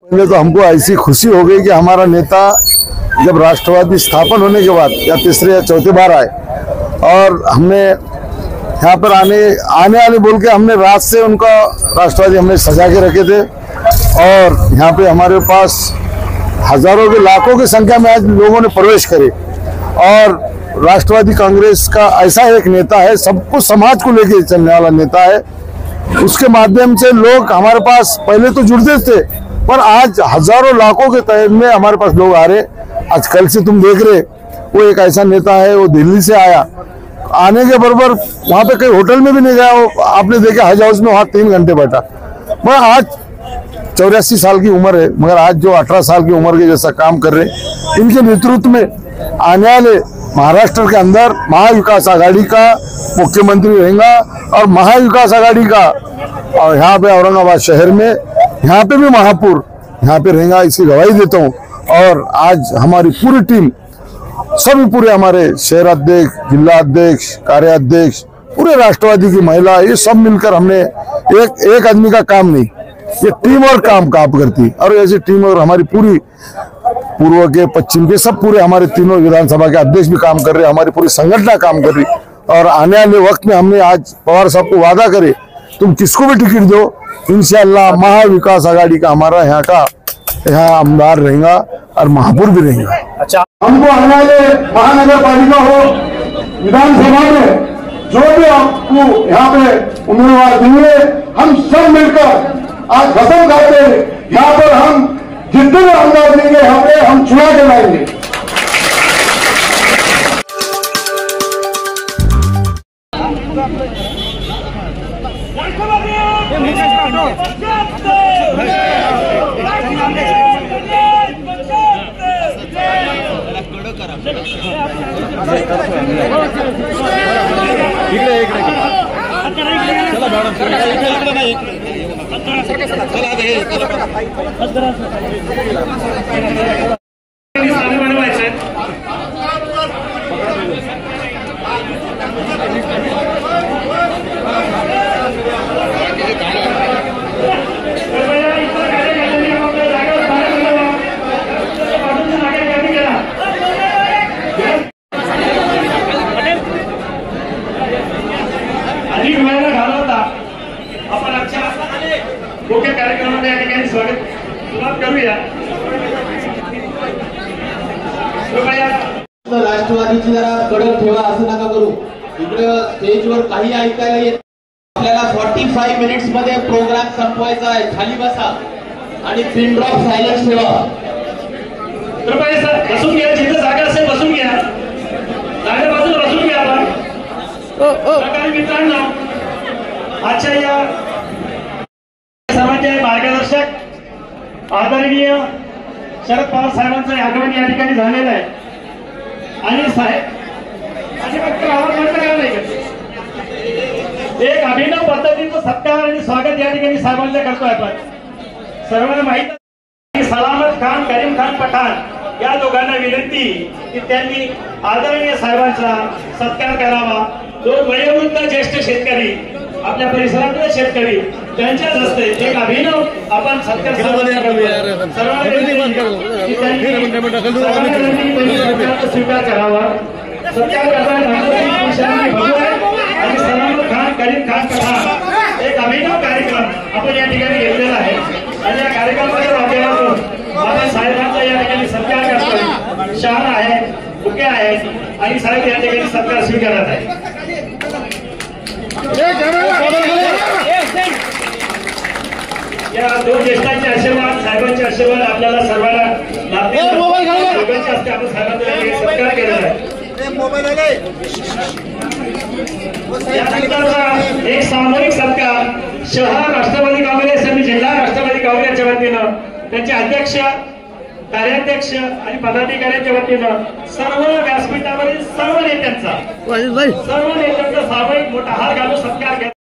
पहले तो हमको ऐसी खुशी हो गई कि हमारा नेता जब राष्ट्रवादी स्थापन होने के बाद या तीसरे या चौथी बार आए और हमने यहाँ पर आने बोल के हमने रात से उनका राष्ट्रवादी हमने सजा के रखे थे और यहाँ पे हमारे पास हजारों के लाखों की संख्या में आज लोगों ने प्रवेश करे और राष्ट्रवादी कांग्रेस का ऐसा एक नेता है, सबको समाज को लेके चलने वाला नेता है। उसके माध्यम से लोग हमारे पास पहले तो जुड़ते थे पर आज हजारों लाखों के तादाद में हमारे पास लोग आ रहे। आज कल से तुम देख रहे वो एक ऐसा नेता है, वो दिल्ली से आया, आने के बराबर वहां पे कहीं होटल में भी नहीं गया, वो आपने देखा हज हाउस में वहां 3 घंटे बैठा। पर आज 84 साल की उम्र है मगर आज जो 18 साल की उम्र के जैसा काम कर रहे, इनके नेतृत्व में आने वाले महाराष्ट्र के अंदर महाविकास आघाड़ी का मुख्यमंत्री रहेगा और महाविकास आघाड़ी का और यहाँ पे औरंगाबाद शहर में यहाँ पे भी महापुर यहाँ पे रहेगा, इसकी गवाही देता हूँ। और आज हमारी पूरी टीम सभी पूरे हमारे शहर अध्यक्ष, जिला अध्यक्ष, कार्याध्यक्ष, पूरे राष्ट्रवादी की महिला, ये सब मिलकर हमने एक आदमी का काम नहीं, ये टीम और काम करती और ऐसी टीम और हमारी पूरी पूर्व के पश्चिम के सब पूरे हमारे तीनों विधानसभा के अध्यक्ष भी काम कर रहे, हमारी पूरी संगठन काम कर रही। और आने वाले वक्त में हमने आज पवार साहब को वादा करे तुम किसको भी टिकट दो, इंशाअल्लाह महाविकास आघाड़ी का हमारा यहाँ आमदार रहेगा और महापुर भी रहेगा। अच्छा, हमको आने वाले महानगर पालिका हो विधानसभा में जो भी आपको यहाँ पे उम्मीदवार देंगे, हम सब मिलकर आज कसम खाते यहाँ पर हम जितने भी आमदार देंगे यहाँ पे हम चुना के लाएंगे। मुख्य कार्यक्रमामध्ये या ठिकाणी सुरुवात करूया। राष्ट्रवादीची जरा कडक ठेवा, असं नका करू। इकडे स्टेजवर काही ऐकायला येत, आपल्याला 45 मिनिट्स मध्ये प्रोग्राम संपवायचा आहे। खाली बसा आणि पिन ड्रॉप सायलेंस ठेवा। कृपया सर बसून घ्या, जिथे जागा असेल बसून घ्या, जागा बाजूला बसून घ्या। आपण मित्रांनो आजच्या या समाजाचे मार्गदर्शक आदरणीय शरद पवार साहेबांचं आगमन या ठिकाणी झालेलं आहे आणि साहेब आणि फक्त आवाज बंद करा नाही, एक अभिनव पद्धतीचं सत्कार आणि स्वागत या ठिकाणी साहेबांना करतोय आपण। सर्वांना माहित आहे सलामत खान, करीम खान पठाण या दोघांना विनंती की त्यांनी आदरणीय साहेबांचा सत्कार करावा। दोन वयोवृद्ध ज्येष्ठ शेतकरी, आपल्या परिसरातले शेतकरी, त्यांच्याच हस्ते एक अभिनव आपण सत्कार स्वीकार करावा। सत्कार करताना आणि सलामत खान, करीम खान पठाण एक अभिनव कार्यक्रम आपण या ठिकाणी घेतलेला आहे आणि या कार्यक्रमाच्या माध्यमातून आपण साहेबांचा या ठिकाणी सत्कार करतोय। शहार आहे, बुके आहेत आणि साहेब या ठिकाणी सत्कार स्वीकारत आहे। या दोन ज्येष्ठांचे आशीर्वाद, साहेबांचे आशीर्वाद आपल्याला सर्वांना लाभतील। दोघांच्या हस्ते आपण साहेबांचा सत्कार केलेला आहे। यानंतरचा एक सामूहिक सत्कार शहर राष्ट्रवादी काँग्रेस आणि जिल्हा राष्ट्रवादी काँग्रेसच्या वतीनं त्यांचे अध्यक्ष, कार्याध्यक्ष आणि पदाधिकाऱ्यांच्या वतीनं सर्व व्यासपीठावरील सर्व नेत्यांचा सामूहिक मोठा हार घालून सत्कार केला।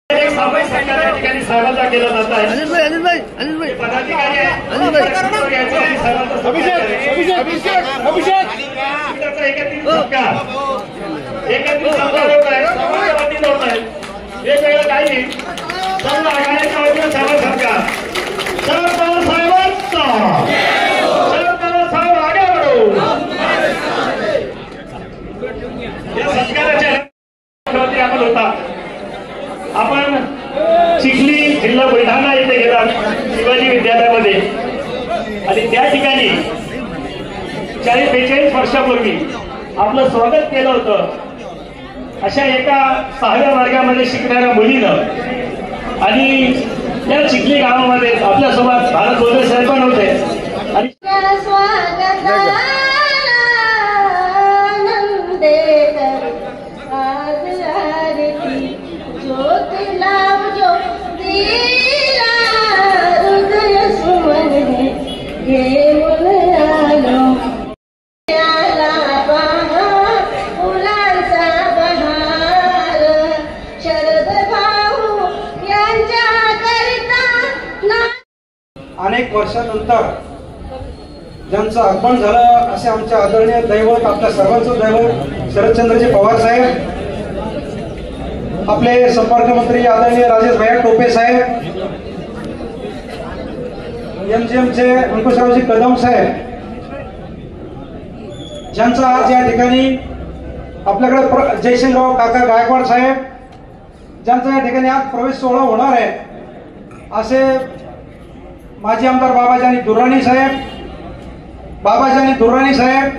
एक सामूहिक सत्कार या ठिकाणी साहेबांचा केला जात आहे। पदाधिकारी एकत्रित सत्कार होत आहे, समाजावतीनं होत आहे, वेगवेगळं काही नाही, सर्व आघाडीच्या वतीनं सर्व सत्कार शरद पवार साहेबांचा गावामध्ये आणि त्या ठिकाणी 40-45 वर्षापूर्वी आपलं स्वागत केलं होतं अशा एका 6व्या वर्गामध्ये शिकणाऱ्या मुलीनं आणि या चिखली गावामध्ये आपल्यासोबत भारत बोलवे साहेब पण होते आणि अनेक वर्षानंतर ज्यांचं आगमन झालं असे आमच्या आदरणीय दैवत आपल्या सर्वांचं दैवत शरदचंद्रजी पवार साहेब, आपले संपर्क मंत्री आदरणीय राजेश भैया टोपे साहेब, एमजीएमचे अंकुशरावजी कदम साहेब, ज्यांचा आज या ठिकाणी आपल्याकडे जयसिंगराव काका गायकवाड साहेब, ज्यांचा या ठिकाणी आज प्रवेश सोहळा होणार आहे असे माजी आमदार बाबाजानी दुर्राणी साहेब,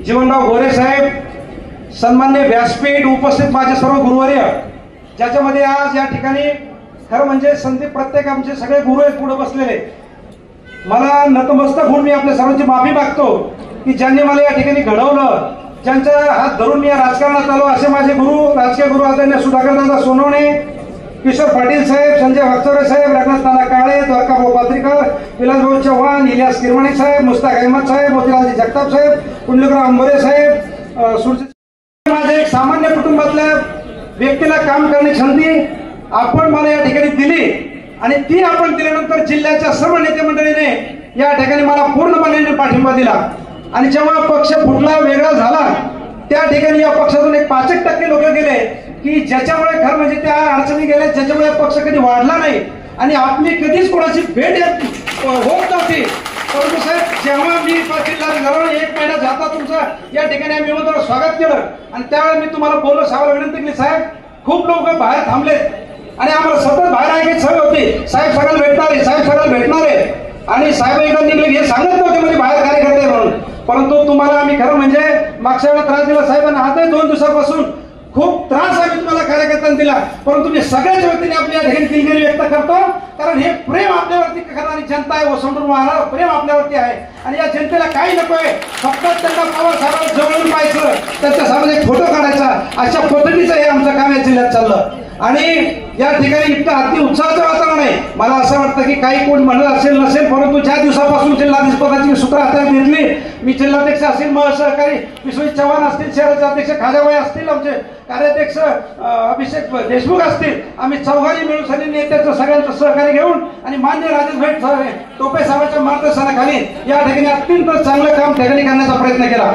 जीवनराव गोरे साहेब, सन्मान्य व्यासपीठ उपस्थित माझे सर्व गुरुवर्य, ज्याच्यामध्ये आज या ठिकाणी खरं म्हणजे संदीप प्रत्येक आमचे सगळे गुरु आहेत पुढे बसलेले. मला नतमस्तक होऊन मी आपल्या सर्वांची माफी मागतो की ज्यांनी मला या ठिकाणी घडवलं, ज्यांचा हात धरून मी या राजकारणात आलो असे माझे गुरु, राजकीय गुरु आदरणीय सुधाकरदादा सोनवणे, किशोर पाटील साहेब, संजय वागचौरे साहेब, रघुनाथ नाना काळे, द्वारकाभाऊ पात्रीकर, विलासभाऊ चव्हाण, इलियास किरमाणी साहेब, मुस्ताक अहमद साहेब, मोतीलालजी जगताप साहेब, कुंडलिकराव अंबोरे साहेब, माझ्या एक सामान्य कुटुंबातल्या व्यक्तीला काम करण्याची संधी आपण मला या ठिकाणी दिली आणि ती आपण दिल्यानंतर जिल्ह्याच्या सर्व नेते मंडळीने या ठिकाणी मला पूर्णपणे पाठिंबा दिला आणि जेव्हा पक्ष फुटला वेगळा झाला त्या ठिकाणी या पक्षातून एक 5% लोक गेले की ज्याच्यामुळे खरं म्हणजे त्या अडचणी गेल्या, ज्याच्यामुळे पक्ष कधी वाढला नाही आणि आपली कधीच कोणाची भेट होत नव्हती. परंतु साहेब जेव्हा मी जवळ 1 महिना जाता तुमचं या ठिकाणी आम्ही येऊन स्वागत केलं आणि त्यावेळेस मी तुम्हाला बोललो, साहेबाला विनंती केली, साहेब खूप लोक बाहेर थांबलेत आणि आम्हाला सतत बाहेर ऐकायची सवय होती, साहेब सगळ्याला भेटणार आहे आणि साहेब एकदा निघले हे सांगत नव्हते म्हणजे बाहेर कार्यकर्ते म्हणून. परंतु तुम्हाला आम्ही खरं म्हणजे मागच्या वेळेला त्रास दिला साहेबांना, आजही 2 दिवसापासून खूप त्रास आम्ही तुम्हाला कार्यकर्त्यांना दिला, परंतु मी सगळ्याच वतीने आपल्या ठिकाणी दिलगिरी व्यक्त करतो कारण हे प्रेम आपल्यावरती करणारी जनता आहे, ओसंडून वाहणारं प्रेम आपल्यावरती आहे आणि या जनतेला काही नकोय, फक्त त्यांना पवार साहेबांना जवळून पाहायचं, त्यांच्या सामने फोटो काढायचा, अशा पद्धतीचं हे आमचं काम या जिल्ह्यात चाललं आणि या ठिकाणी इतकं अति उत्साहाचं वातावरण आहे. मला असं वाटतं की काही कोण म्हणत असेल नसेल, परंतु ज्या दिवसापासून जिल्हाधीश पदाची सूत्र हातात घेतली, मी जिल्हाध्यक्ष असतील, महसहकारी विश्वजित चव्हाण असतील, शहराचे अध्यक्ष खाजाबाई असतील, आमचे कार्याध्यक्ष अभिषेक देशमुख असतील, आम्ही चौघांनी मिळून सगळे नेत्याचं सगळ्यांचं सहकार्य घेऊन आणि मान्य राजेश टोपे साहेबांच्या मार्गदर्शनाखाली या ठिकाणी अत्यंत चांगलं काम ठिकाणी करण्याचा प्रयत्न केला.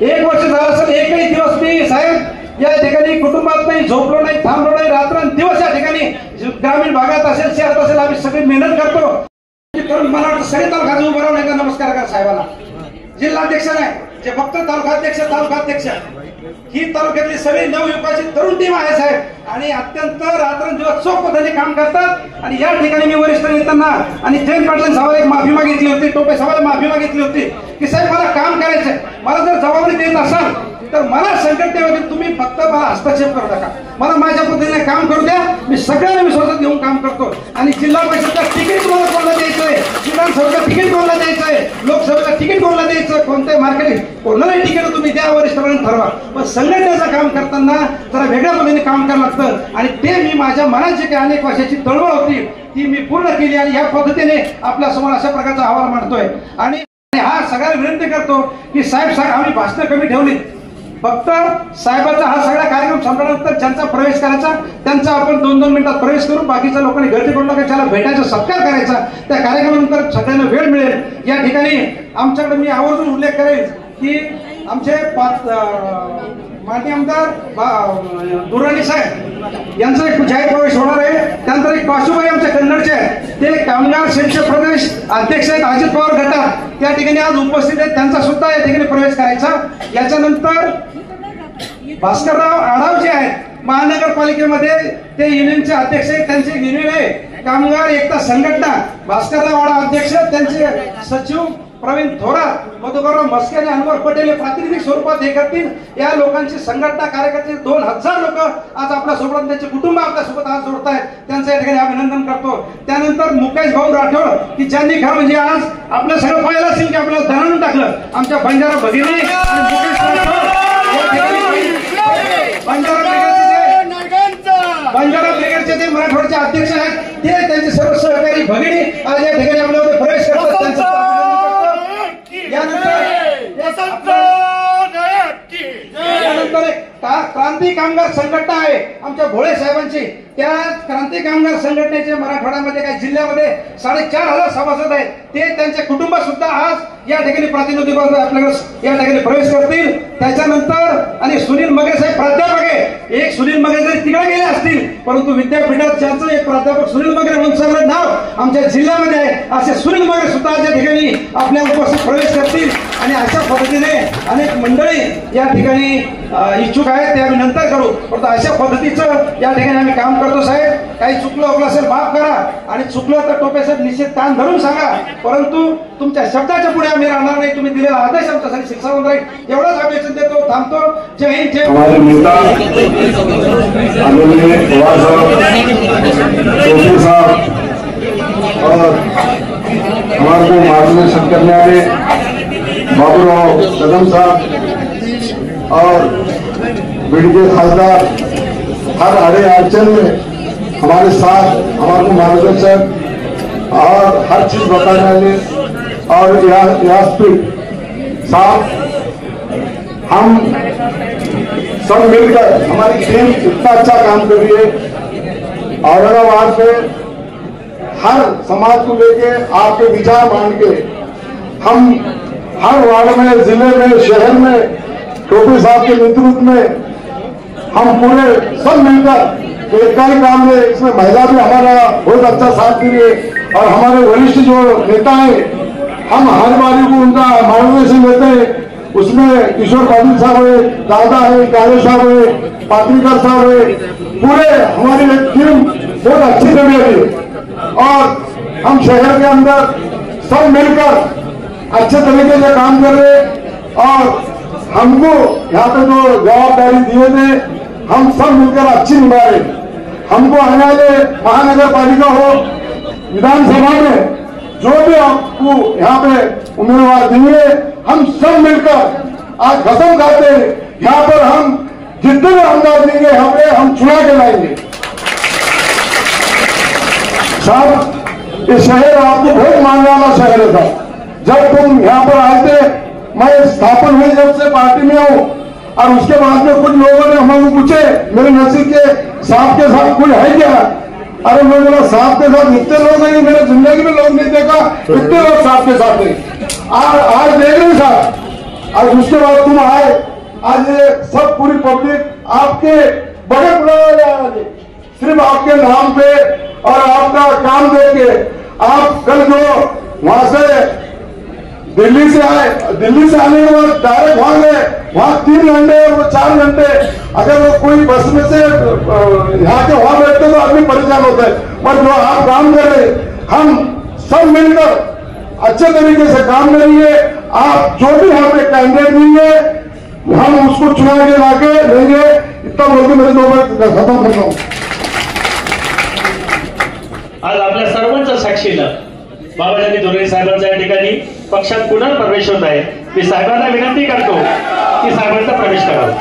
1 वर्ष झालं असेल, एकही दिवस मी साहेब या ठिकाणी कुटुंबात नाही, झोपलो नाही, थांबलो नाही, रात्रंदिवस या ठिकाणी ग्रामीण भागात असेल, शहरात असेल, आम्ही सगळी मेहनत करतो. मला वाटतं सगळे तालुका उभं राहून एकदा नमस्कार करा साहेबांना. जिल्हाध्यक्ष नाही, जे फक्त तालुकाध्यक्ष ही तालुक्यातली सगळी नवयुवकाची तरुण टीम आहे साहेब आणि अत्यंत रात्रंदिवस चोख पद्धतीने काम करतात आणि या ठिकाणी मी वरिष्ठ नेत्यांना आणि जयंत पाटील साहेबांना एक माफी मागितली होती, टोपे साहेबांना माफी मागितली होती की साहेब मला काम करायचंय, मला जर जबाबदारी देत असाल तर मला संकट ठेवा, तुम्ही फक्त मला हस्तक्षेप करू नका, मला माझ्या पद्धतीने काम करू द्या, मी सगळ्यांना विश्वासात घेऊन काम करतो आणि जिल्हा परिषदचं तिकीट तुम्हाला कोणाला द्यायचंय, विधानसभेचं तिकीट कोणाला द्यायचंय, लोकसभेचं तिकीट कोणाला द्यायचं, कोणत्याही मार्केट कोणालाही तिकीट तुम्ही द्या, वरिष्ठांना ठरवा, पण संघटनेचं काम करताना जरा वेगळ्या पद्धतीने काम करावं लागतं आणि ते मी माझ्या मनात जे काही अनेक वर्षाची तळमळ होती ती मी पूर्ण केली आणि या पद्धतीने आपल्या समोर अशा प्रकारचा अहवाल मांडतोय आणि हा सगळ्यांना विनंती करतो की साहेब आम्ही भाषणं कमी ठेवली, फक्त साहेबांचा हा सगळा कार्यक्रम संपल्यानंतर ज्यांचा प्रवेश करायचा त्यांचा आपण 2-2 मिनिटात प्रवेश करू, बाकीच्या लोकांनी गर्दी करू नका, त्याला भेटायचा सत्कार करायचा, त्या कार्यक्रमानंतर सगळ्यांना वेळ मिळेल. या ठिकाणी आमच्याकडे मी आवर्जून उल्लेख करेन की आमचे माजी आमदार दुर्राणी साहेब यांचा एक जाहीर प्रवेश होणार आहे. त्यानंतर एक काशुबाई आमच्या कन्नडचे आहेत, ते कामगार सेनेचे प्रदेश अध्यक्ष आहेत अजित पवार गटात, त्या ठिकाणी आज उपस्थित आहेत, त्यांचा सुद्धा या ठिकाणी प्रवेश करायचा. याच्यानंतर भास्करराव आढाव जे आहेत महानगरपालिकेमध्ये ते युनियनचे अध्यक्ष आहेत, त्यांचे युनियन आहे कामगार एकता संघटना भास्करराव वाडा अध्यक्ष, त्यांचे सचिव प्रवीण थोरात, मधुकरराव मस्के आणि अनवर पटेल हे प्रातिनिधिक स्वरूपात हे करतील. या लोकांची संघटना कार्यकर्ते 2000 लोक आज आपल्या सोबत, त्यांचे कुटुंब आपल्या सोबत आज जोडतायत, त्यांचं या ठिकाणी अभिनंदन करतो. त्यानंतर मुकेश भाऊ राठोड की ज्यांनी खरं म्हणजे आज आपलं सगळं पाहिलं असेल की आपल्याला धनावून टाकलं. आमच्या बंजारा भगिनी आणि मुकेश राठोड बंजारा ब्रिगेडचे ते मराठवाड्याचे अध्यक्ष आहेत, ते त्यांचे सर्व सहकारी भगिनी आज या ठिकाणी आपल्यामध्ये प्रवेश करतात. त्यांचं यानंतर क्रांती कामगार संघटना आहे आमच्या भोळे साहेबांची. त्या क्रांती कामगार संघटनेचे मराठवाड्यामध्ये काही जिल्ह्यामध्ये 4500 सभासद आहेत. ते त्यांचे कुटुंब सुद्धा आज या ठिकाणी प्रातिनिधिक आपल्याकडे या ठिकाणी प्रवेश करतील. त्याच्यानंतर आणि सुनील मगे साहेब प्राध्यापक आहे. एक सुनील मगे जरी तिकडे गेले असतील, परंतु विद्यापीठात ज्यांचं एक प्राध्यापक सुनील मगे म्हणून सगळं नाव आमच्या जिल्ह्यामध्ये आहे, असे सुनील मगे सुद्धा या ठिकाणी आपल्या उपस्थित प्रवेश करतील. आणि अशा पद्धतीने अनेक मंडळी या ठिकाणी इच्छुक आहेत, ते आम्ही नंतर करू. परंतु अशा पद्धतीचं या ठिकाणी आम्ही काम करतो. साहेब, काही चुकलं असेल माफ करा, आणि चुकलं तर टोपे साहेब निश्चित कान धरून सांगा, परंतु तुमच्या शब्दाच्या पुढे आम्ही राहणार नाही. तुम्ही दिलेला आदेश आमच्यासाठी शिक्षावंत राहील एवढंच अपेक्षा देतो. थांबतो. जय हिंद, जय हमारे नेता आदरणीय पवार साहब और हमारे को मार्गदर्शन करने वाले बाबूराव कदम साहब और बीडी के खासदार हर अड़े अड़चन में हमारे साथ, हमारे को मार्गदर्शक और हर चीज बताने वाले और यास्पिक साहब, हम सब मिलकर हमारी टीम इतना अच्छा काम कर रही है। औरंगाबाद में हर समाज को लेके आपके विचार मान के हम हर वार्ड में, जिले में, शहर में टोपी साहब के नेतृत्व में हम पूरे सब मिलकर एक ही काम में, इसमें महिला भी हमारा बहुत अच्छा साथ दे रही है और हमारे वरिष्ठ जो नेता हैं, हम हर बारी को उनका मार्गदर्शन देते हैं। उसमें किशोर पाटिल साहब है, दादा है, काले साहब है, पात्रिकर साहब है, पूरे हमारी एक टीम बहुत अच्छी चल रही है और हम शहर के अंदर सब मिलकर अच्छे तरीके से काम कर रहे हैं। और हमको यहाँ पे जो जवाबदारी दिए थे, हम सब मिलकर अच्छी निभा रहे। हमको आने वाले महानगर पालिका हो, विधानसभा में जो भी आपको यहाँ पे उम्मीदवार देंगे, हम सब मिलकर आज कसम खाते हैं, यहाँ पर हम जितने भी आमदार देंगे यहाँ पे हम चुना के लाएंगे। साहब, ये शहर आपको बहुत मानने वाला शहर था। जब तुम यहाँ पर आए थे, मैं स्थापन हुई जब से पार्टी में हूँ, और उसके बाद में कुछ लोगों ने हमको पूछे मेरे नसीब के साहब के साथ कोई है क्या? अरे मैं बोला साहब के साथ इतने लोग हैं, मेरे जिंदगी में लोग नहीं देखा इतने लोग साहब के साथ हैं। आज देख रहे साहब, आज उसके बाद तुम आए, आज ये सब पूरी पब्लिक आपके बड़े बुलाए सिर्फ आपके नाम पे और आपका काम देख के। आप कल जो वहां से दिल्ली से आए, दिल्ली से आने के बाद डायरेक्ट वहां गए, वहां 3 घंटे और 4 घंटे, अगर वो कोई बस में से यहाँ के वहां बैठते तो आदमी परेशान होता है, पर जो आप काम कर रहे, हम सब मिलकर अच्छे तरीके से काम करेंगे। आप जो भी यहाँ पे कैंडिडेट देंगे, हम उसको चुना के लाके लेंगे। इतना बोलकर मेरे 2 मिनट खत्म करता हूँ। आज आपल्या सर्वांच्या साक्षीनं बाबाजानी दुर्गे साहेबांच्या या ठिकाणी पक्षात पुनर्प्रवेश होत आहे। मी साहेबांना विनंती करतो की साहेबांचा प्रवेश करावा।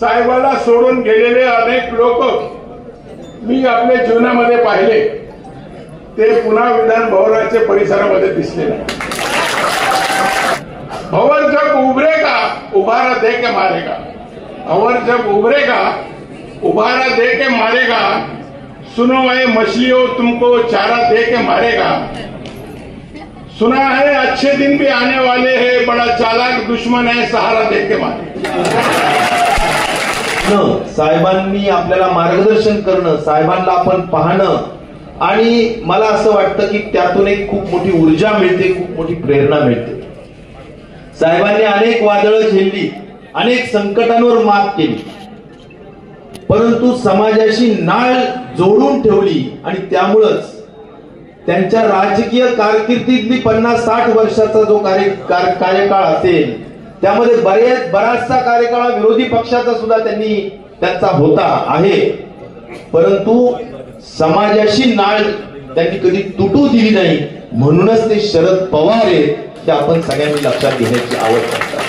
साहेबाला सोडून गेलेले अनेक लोक मी आपल्या जीवनामध्ये पाहिले, ते पुन्हा विधान भवनाच्या परिसरामध्ये दिसले नाही। भंवर जब उभरेगा उभारा दे के मारेगा, भंवर जब उभरेगा उभारा दे के मारेगा, सुनो ऐ मछलियों तुमको चारा दे के मारेगा, सुना है अच्छे दिन भी आने वाले हैं, बड़ा चालाक दुश्मन है सहारा दे के मारेगा। साहेबांनी आपल्याला मार्गदर्शन करणं, साहेबांना आपण पाहणं आणि मला असं वाटतं की त्यातून एक खूप मोठी ऊर्जा मिळते, खूप मोठी प्रेरणा मिळते. साहेबांनी अनेक वादळं झेलली, अनेक संकटांवर मात केली, परंतु समाजाशी नाळ जोडून ठेवली आणि त्यामुळंच त्यांच्या राजकीय कारकिर्दीतली 50-60 वर्षाचा जो कार्यकाळ असेल त्यामध्ये बराचसा कार्यकाळ विरोधी पक्षाचा सुद्धा त्यांचा होता आहे, परंतु समाजाशी नाळ त्यांनी कधी तुटू दिली नाही. म्हणूनच ते शरद पवार आहेत, ते आपण सगळ्यांनी लक्षात घेण्याची आवश्यकता.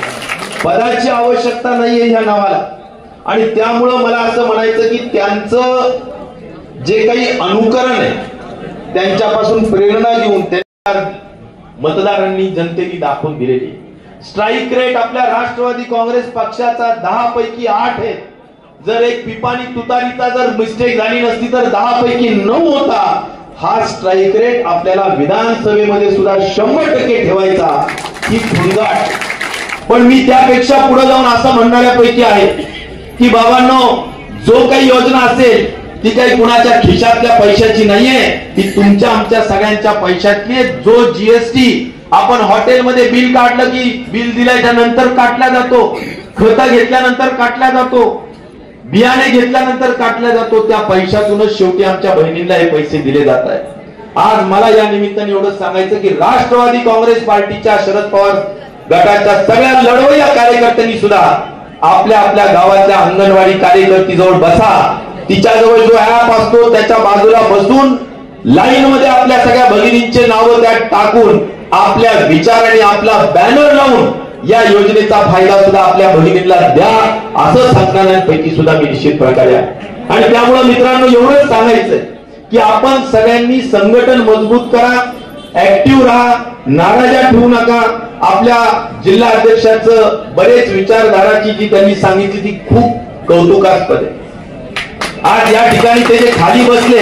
पदाची आवश्यकता नाहीये ह्या नावाला. आणि त्यामुळं मला असं म्हणायचं की त्यांचं जे काही अनुकरण आहे त्यांच्यापासून प्रेरणा घेऊन त्यांच्या मतदारांनी जनतेने दाखवून दिलेली स्ट्राईक रेट आपल्या राष्ट्रवादी काँग्रेस पक्षाचा 10 पैकी 8 आहे. जर एक पिपाणी तुतारीचा जर मिस्टेक झाली नसती तर 10 पैकी 9 होता. हा स्ट्राईक रेट आपल्याला विधानसभेमध्ये सुद्धा 100% ठेवायचा ही भुंगाट. पण मी त्यापेक्षा पुढे जाऊन असं म्हणणाऱ्यापैकी आहे की बाबांनो, जो काही योजना असेल ती काही कुणाच्या खिशातल्या पैशाची नाहीये, ती तुमच्या आमच्या सगळ्यांच्या पैशातली. जो जीएसटी आपण हॉटेलमध्ये बिल काढलं की बिल दिल्याच्या नंतर काटला जातो, खतं घेतल्यानंतर काटला जातो, बियाणे घेतल्यानंतर काटला जातो, त्या पैशातूनच शेवटी आमच्या बहिणींना हे पैसे दिले जात आहेत. आज मला या निमित्ताने एवढंच सांगायचं की राष्ट्रवादी काँग्रेस पार्टीच्या शरद पवार गटाच्या सगळ्या लढवय्या कार्यकर्त्यांनी सुद्धा आपल्या आपल्या गावातल्या अंगणवाडी कार्यकर्तीजवळ बसा. तिच्याजवळ जो ऍप असतो त्याच्या बाजूला बसून लाईन मध्ये आपल्या सगळ्या भगिनींचे नावं त्यात टाकून आपल्या विचाराने आपला बॅनर लावून या योजनेचा फायदा सुद्धा आपल्या भगिनींना द्या, असं सांगणाऱ्यांपैकी सुद्धा मी निश्चित प्रकारे आहे. आणि त्यामुळे मित्रांनो एवढंच सांगायचंय की आपण सगळ्यांनी संघटन मजबूत करा, ऍक्टिव्ह राहा, नाराजा ठेवू नका. आपल्या जिल्हा अध्यक्षाचं बरेच विचारधाराची जी त्यांनी सांगितली ती खूप कौतुकास्पद आहे. आज या ठिकाणी ते जे खाली बसले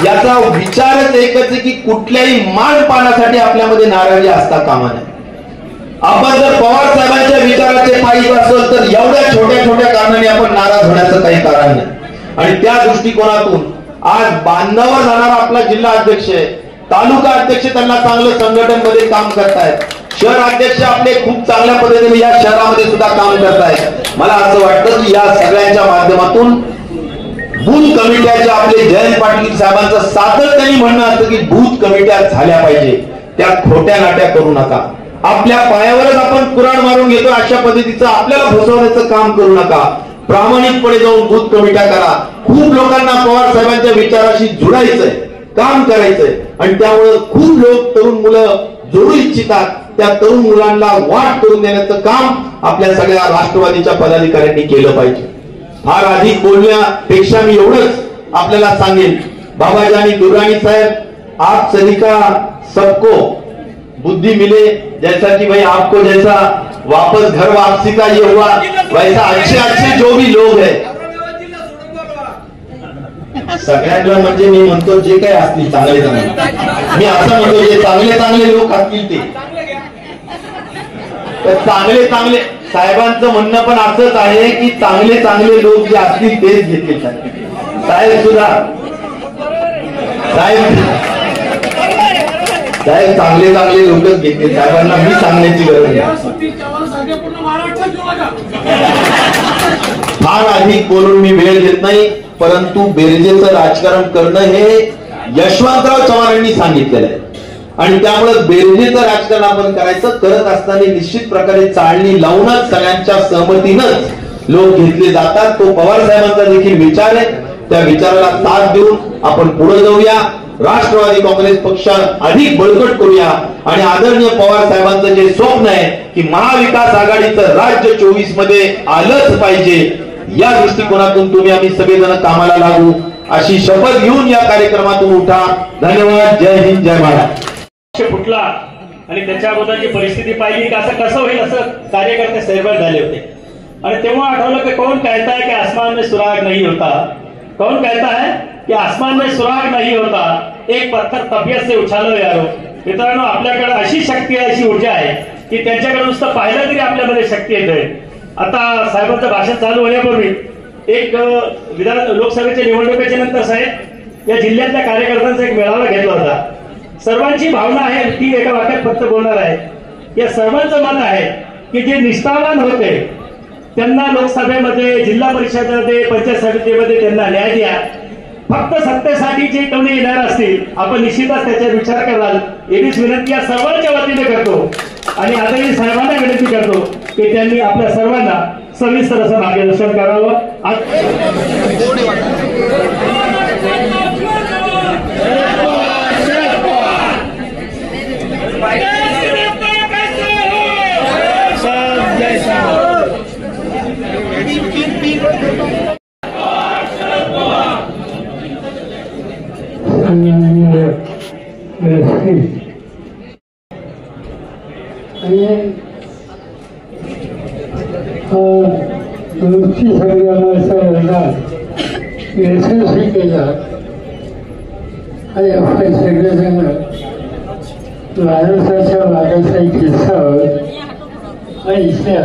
याचा विचारच एकच आहे की कुठल्याही मानपानासाठी आपल्यामध्ये नाराजी असता कामा नये. आपण जर पवार साहेबांच्या विचाराचे पायी असेल तर एवढ्या छोट्या छोट्या कारणाने आपण नाराज होण्याचं काही कारण नाही. आणि त्या दृष्टिकोनातून आज बांधावर जाणारा आपला जिल्हा अध्यक्ष आहे, तालुका अध्यक्ष त्यांना चांगलं संघटन मध्ये काम करतायत, शहर अध्यक्ष आपले खूप चांगल्या पद्धतीने या शहरामध्ये सुद्धा काम करतायत. मला असं वाटतं की या सगळ्यांच्या माध्यमातून बूथ कमिट्याचे आपले जयंत पाटील साहेबांचं सातत्याने म्हणणं असतं की बूथ कमिट्या झाल्या पाहिजे, त्या खोट्या नाट्या करू नका. आपल्या पायावरच आपण कुराड मारून घेतो अशा पद्धतीचं आपल्याला फसवण्याचं काम करू नका. प्रामाणिकपणे जाऊन बूथ कमिट्या करा. खूप लोकांना पवार साहेबांच्या विचाराशी जुळायचंय, काम करायचंय आणि त्यामुळे खूप लोक तरुण मुलं जोडू इच्छितात. त्या तरुण मुलांना वाट करून देण्याचं काम आपल्या सगळ्या राष्ट्रवादीच्या पदाधिकाऱ्यांनी केलं पाहिजे. फार अधिक बोलण्यापेक्षा मी एवढंच आपल्याला सांगेन, बाबाजानी दुर्रानी साहेब, आप सभी का सबको बुद्धि मिले, जैसा कि भाई आपको जैसा वापस घर वापसी का ये हुआ वैसा अच्छे अच्छे जो भी लोग है सगळ्यांना म्हणजे मी म्हणतो जे काही असतील चांगले चांगले, मी असं म्हणतो जे चांगले चांगले लोक असतील ते चांगले चांगले. साहेबांचं म्हणणं पण असंच आहे की चांगले चांगले लोक जे असतील तेच घेतले साहेब सुद्धा. साहेब चांगले चांगले लोकच घेतले, साहेबांना मी सांगण्याची गरज नाही. फार अधिक बोलून मी वेळ घेत नाही, परंतु बेरजेचं राजकारण करणं हे यशवंतराव चव्हाणांनी सांगितलेलं आहे आणि त्यामुळे बेरजेचं राजकारण आपण करायचं. करत असताना निश्चित प्रकारे चाळणी लावूनच सगळ्यांच्या सहमतीनंच लोक घेतले जातात. तो पवार साहेबांचा देखील विचार आहे, त्या विचाराला साथ देऊन आपण पुढे जाऊया. राष्ट्रवादी काँग्रेस पक्ष अधिक बळकट करूया आणि आदरणीय पवार साहेबांचं जे स्वप्न आहे की महाविकास आघाडीचं राज्य 24 मध्ये आलंच पाहिजे, या दृष्टिकोनातून तुम्ही आम्ही सगळेजण कामाला लागू अशी शपथ घेऊन या कार्यक्रमातून उठा. धन्यवाद. जय हिंद, जय महाराष्ट्र. फुटला आणि त्याच्या अगोदरची परिस्थिती पाहिली की असं कसं होईल असं कार्यकर्ते सहभाग झाले होते. आणि तेव्हा आठवलं की कौन कहता है कि आसमान में सुराग नहीं होता, कौन कहता है कि आसमान में सुराग नहीं होता, एक पत्थर तबियत से उछालो यारो. मित्रांनो, आपल्याकडे अशी शक्ती आहे, अशी ऊर्जा आहे की त्यांच्याकडे नुसतं पाहिलं तरी आपल्यामध्ये शक्ती येते. आता साहेबांचं भाषण चालू होण्यापूर्वी एक विधान लोकसभेच्या निवडणुकीच्या नंतर साहेब या जिल्ह्यातल्या कार्यकर्त्यांचा एक मेळावा घेतला होता. सर्वांची भावना आहे ती एका वाक्यात फक्त बोलणार आहे. या सर्वांचं मत आहे की जे निष्ठावान होते त्यांना लोकसभेमध्ये, जिल्हा परिषदेमध्ये, पंचायत समितीमध्ये त्यांना न्याय द्या. फक्त सत्तेसाठी जे कोणी येणार असतील आपण निश्चितच त्याचा विचार कराल एवढीच विनंती या सर्वांच्या वतीने करतो. आणि आदरणीय साहेबांना विनंती करतो की त्यांनी आपल्या सर्वांना सविस्तर असं मार्गदर्शन करावं. वृत्ती संग्रामाचा लढा यशस्वी केला आणि आपण सगळेजण महाराष्ट्राच्या मागासाठी किस्सावर आणि इथल्या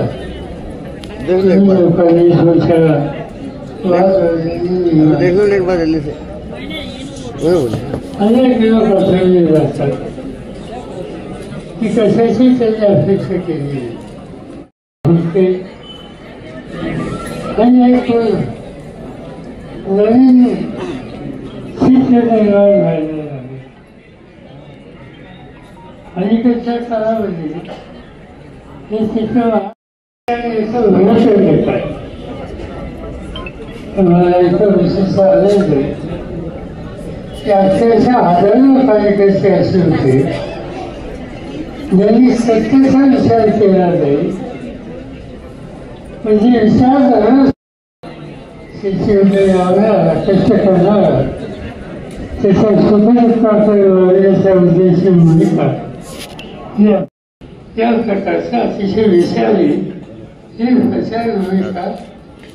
लोकांनी स्वतःला अनेक लोक आपल्याला जातात की कशाची त्यांनी अपेक्षा केली आणि एक नवीन चित्र निर्माण व्हायला लागले. अलीकडच्या काळामध्ये हे चित्र भरोसा देतात. मला इथं विशेष आढळले की अक्षरशः हजारो कार्यकर्ते असे होते ज्यांनी सत्तेचा विचार केला नाही. म्हणजे विचार करणार शेतीमध्ये लावणार, कष्ट करणार, त्याचा सुपरिपाक वाढवण्याचा उद्देश भूमिका या प्रकारचा अतिशय विषारी ही प्रचार भूमिका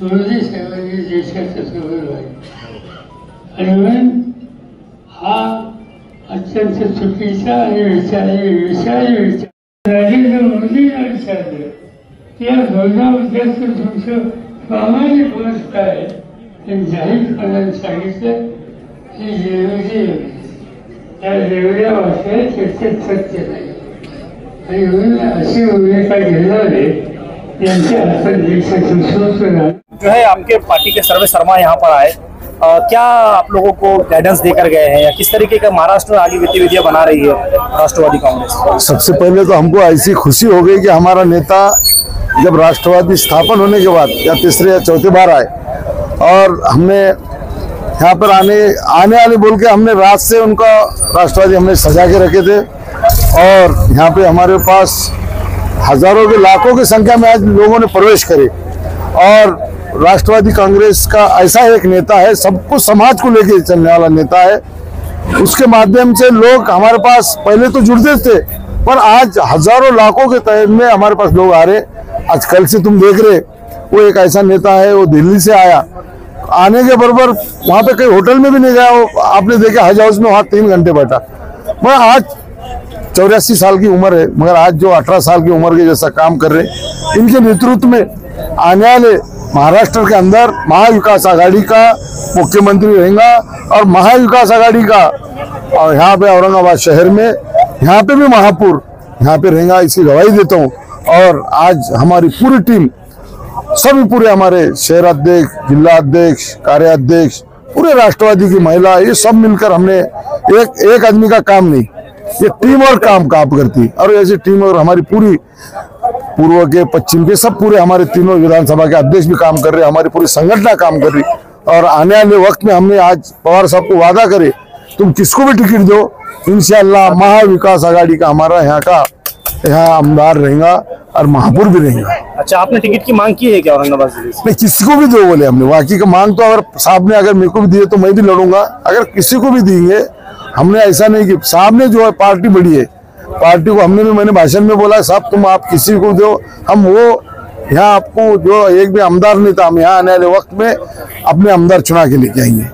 मोदी साहेबांनी देशाच्या समोर वाढली. आणि म्हणून हा अत्यंत चुकीचा आणि विषारी विचार नरेंद्र मोदींना विचारलं या धोरणाबद्दल तुमचं प्रामाणिक मत काय. त्यांनी जाहीरपणाने सांगितलं की जेवढी त्या जेवढ्या वाक्यात त्याच्यात सत्य नाही. आणि म्हणून अशी भूमिका घेणारे यांच्या हातात देशाचं सूत्र जो है आपके पार्टी के सर्वे शर्मा यहाँ पर आए, क्या आप लोगों को गाइडेंस देकर गए हैं या किस तरीके का महाराष्ट्र आगे गतिविधियां बना रही है राष्ट्रवादी कांग्रेस? सबसे पहले तो हमको ऐसी खुशी हो गई कि हमारा नेता जब राष्ट्रवादी स्थापन होने के बाद या तीसरे या चौथे बार आए और हमने यहाँ पर आने वाले बोल के हमने रात से उनका राष्ट्रवादी हमने सजा के रखे थे. और यहाँ पे हमारे पास हजारों के लाखों की संख्या में आज लोगों ने प्रवेश करे. और राष्ट्रवादी कांग्रेस का ऐसा एक नेता है, सबको समाज को लेके चलने वाला नेता है. उसके माध्यम से लोग हमारे पास पहले तो जुड़ते थे पर आज हजारों लाखों के तादाद में हमारे पास लोग आ रहे. आज कल से तुम देख रहे वो एक ऐसा नेता है, वो दिल्ली से आया, आने के बराबर वहां पे कहीं होटल में भी नहीं गया. वो आपने देखा हज हाउस में वहां 3 घंटे बैठा. मैं आज 84 साल की उम्र है मगर आज जो 18 साल की उम्र के जैसा काम कर रहे. इनके नेतृत्व में आने वाले महाराष्ट्र के अंदर महाविकास आघाड़ी का मुख्यमंत्री रहेगा और महाविकास आघाड़ी का और यहाँ पे औरंगाबाद शहर में यहाँ पे भी महापुर यहाँ पे रहेगा, इसकी गवाही देता हूँ. और आज हमारी पूरी टीम सभी पूरे हमारे शहर अध्यक्ष, जिला अध्यक्ष, कार्याध्यक्ष, पूरे राष्ट्रवादी की महिला, ये सब मिलकर हमने एक आदमी का काम नहीं, ये टीम और काम करती. और ऐसी टीम और हमारी पूरी पूर्व के पश्चिम के सब पूरे हमारे तीनों विधानसभा के अध्यक्ष भी काम कर रहे, हमारी पूरी संगठन काम कर रही. और आने वाले वक्त में हमने आज पवार साहब को वादा करे तुम किसको भी टिकट दो, इंशाअल्लाह महाविकास आघाड़ी का हमारा यहाँ आमदार रहेगा और महापुर भी रहेगा. अच्छा, आपने टिकट की मांग की है क्या औरंगाबाद जिले से? नहीं, किसी को भी दो बोले हमने. बाकी का मांग तो अगर साहब ने अगर मेरे को भी दिए तो मैं भी लड़ूंगा. अगर किसी को भी देंगे हमने ऐसा नहीं कि साहब ने जो है पार्टी बड़ी है, पार्टी को हमने भी मैंने भाषण में बोला साहब तुम आप किसी को दो, हम वो यहाँ आपको जो एक भी आमदार नहीं था हम यहाँ आने वाले वक्त में अपने आमदार चुना के लेके आएंगे.